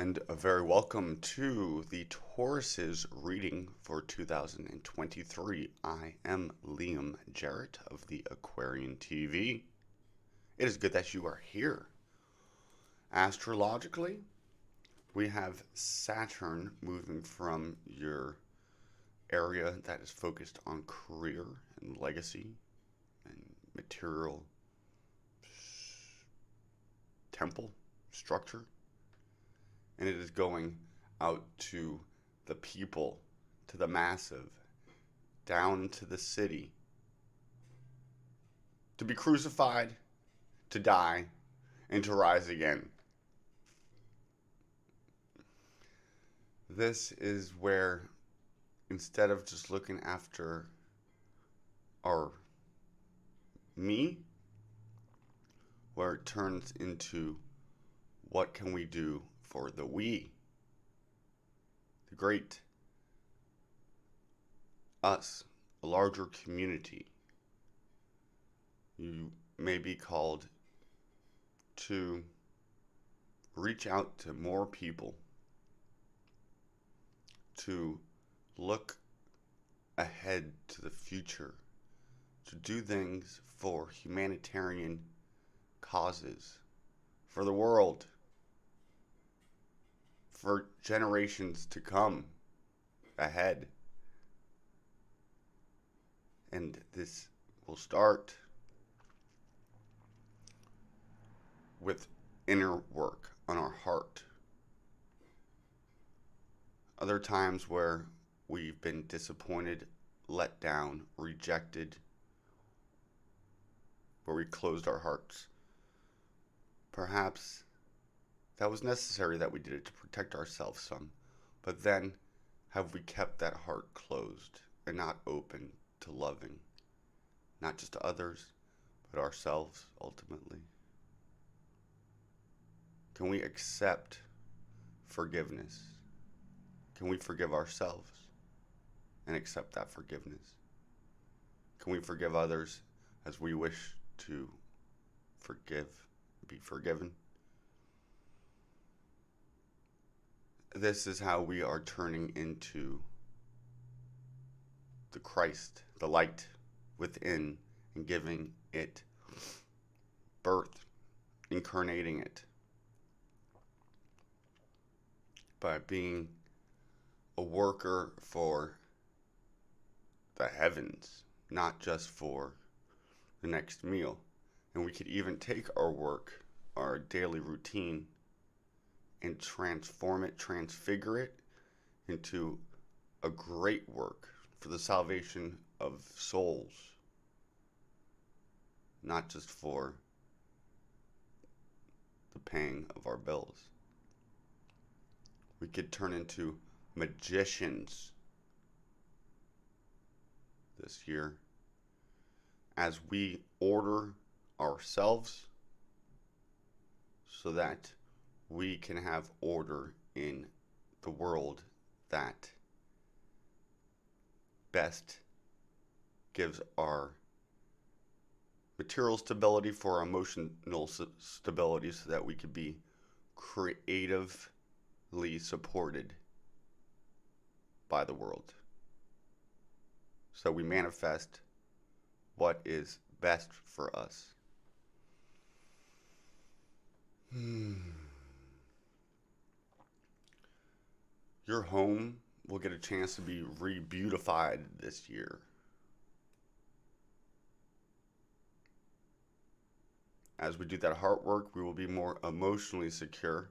and a very welcome to the Taurus's reading for 2023. I am Liam Jarrett of The Aquarian TV. It is good that you are here. Astrologically, we have Saturn moving from your area that is focused on career and legacy and material temple structure, and it is going out to the people, to the massive, down to the city, to be crucified, to die, and to rise again. This is where, instead of just looking after our me, where it turns into what can we do for the we, the great us, a larger community. You may be called to reach out to more people, to look ahead to the future, to do things for humanitarian causes, for the world, for generations to come ahead. And this will start with inner work on our heart. Other times where we've been disappointed, let down, rejected, where we closed our hearts. Perhaps that was necessary that we did it to protect ourselves some, but then have we kept that heart closed and not open to loving, not just others, but ourselves ultimately? Can we accept forgiveness? Can we forgive ourselves and accept that forgiveness? Can we forgive others as we wish to be forgiven? This is how we are turning into the Christ, the light within, and giving it birth, incarnating it by being a worker for the heavens, not just for the next meal. And we could even take our work, our daily routine, and transform it, transfigure it into a great work for the salvation of souls, not just for the paying of our bills. We could turn into magicians this year as we order ourselves so that we can have order in the world that best gives our material stability for our emotional stability, so that we could be creatively supported by the world, so we manifest what is best for us. Your home will get a chance to be re-beautified this year. As we do that heart work, we will be more emotionally secure.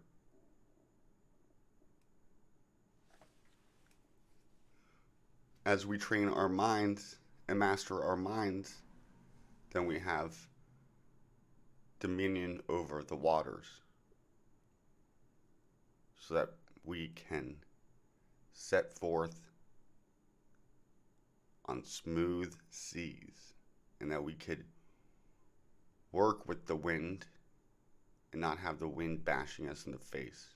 As we train our minds and master our minds, then we have dominion over the waters, so that we can set forth on smooth seas, and that we could work with the wind and not have the wind bashing us in the face,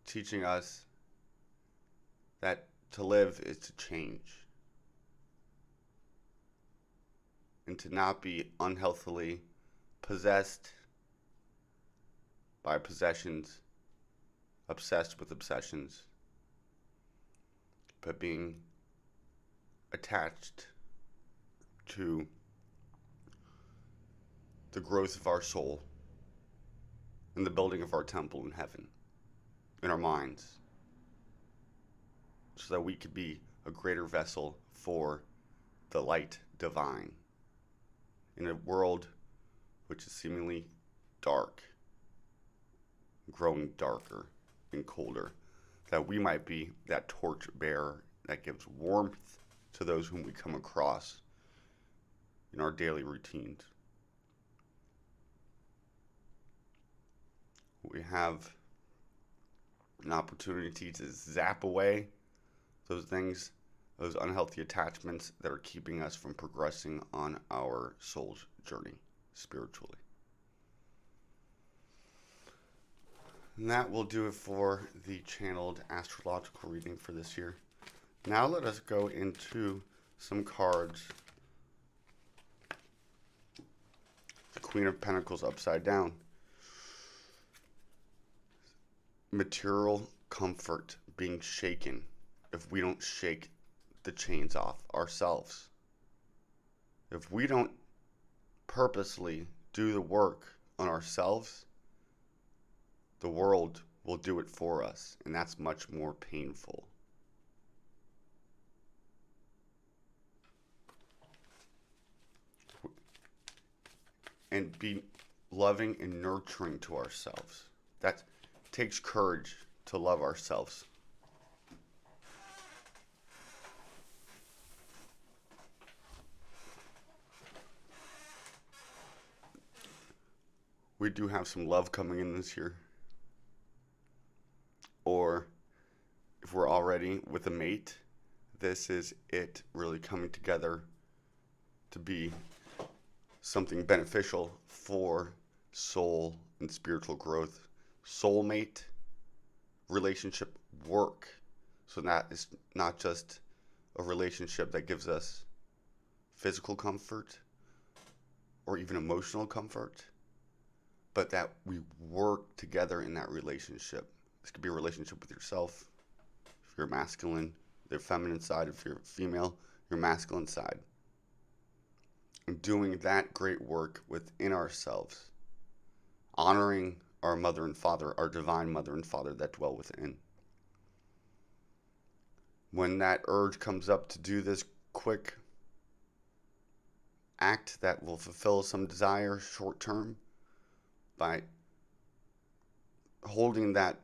teaching us that to live is to change, and to not be unhealthily possessed by possessions, obsessed with obsessions, but being attached to the growth of our soul and the building of our temple in heaven, in our minds, so that we could be a greater vessel for the light divine in a world which is seemingly dark, growing darker and colder, that we might be that torch bearer that gives warmth to those whom we come across in our daily routines. We have an opportunity to zap away those things, those unhealthy attachments that are keeping us from progressing on our soul's journey spiritually. And that will do it for the channeled astrological reading for this year. Now let us go into some cards. The Queen of Pentacles upside down. Material comfort being shaken if we don't shake the chains off ourselves. If we don't purposely do the work on ourselves, the world will do it for us, and that's much more painful. And be loving and nurturing to ourselves. That takes courage to love ourselves. We do have some love coming in this year. Or if we're already with a mate, this is it really coming together to be something beneficial for soul and spiritual growth. Soulmate relationship work. So that is not just a relationship that gives us physical comfort or even emotional comfort, but that we work together in that relationship. This could be a relationship with yourself, if you're masculine, the feminine side, if you're female, your masculine side. And doing that great work within ourselves, honoring our mother and father, our divine mother and father that dwell within. When that urge comes up to do this quick act that will fulfill some desire short term, by holding that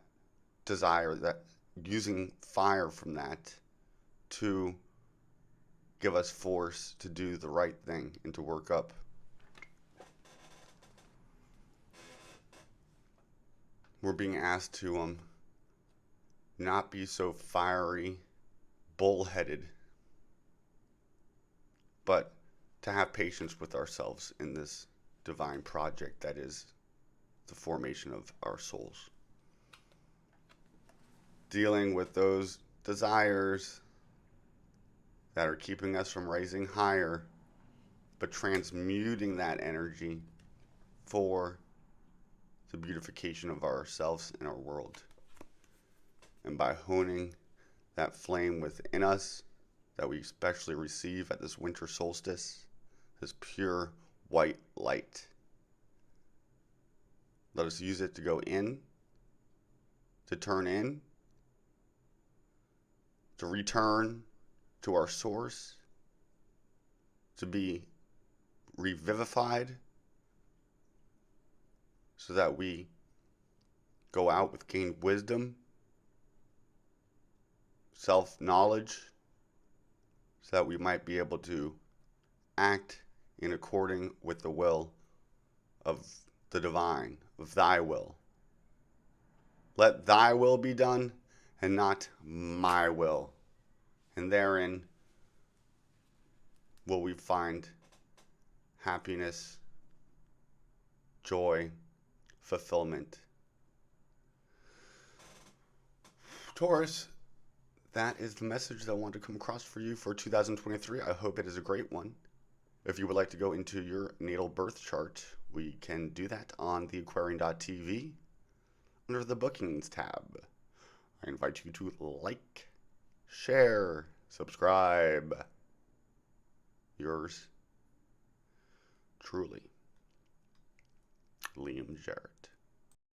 desire, that using fire from that to give us force to do the right thing and to work up. We're being asked to not be so fiery, bullheaded, but to have patience with ourselves in this divine project that is the formation of our souls. Dealing with those desires that are keeping us from rising higher, but transmuting that energy for the beautification of ourselves and our world. And by honing that flame within us that we especially receive at this winter solstice, this pure white light. Let us use it to go in, to turn in, to return to our source, to be revivified, so that we go out with gained wisdom, self-knowledge, so that we might be able to act in according with the will of the divine, of thy will. Let thy will be done and not my will. And therein will we find happiness, joy, fulfillment. Taurus, that is the message that I want to come across for you for 2023. I hope it is a great one. If you would like to go into your natal birth chart, we can do that on theaquarian.tv. under the bookings tab. I invite you to like, share, subscribe. Yours truly, Liam Jarrett.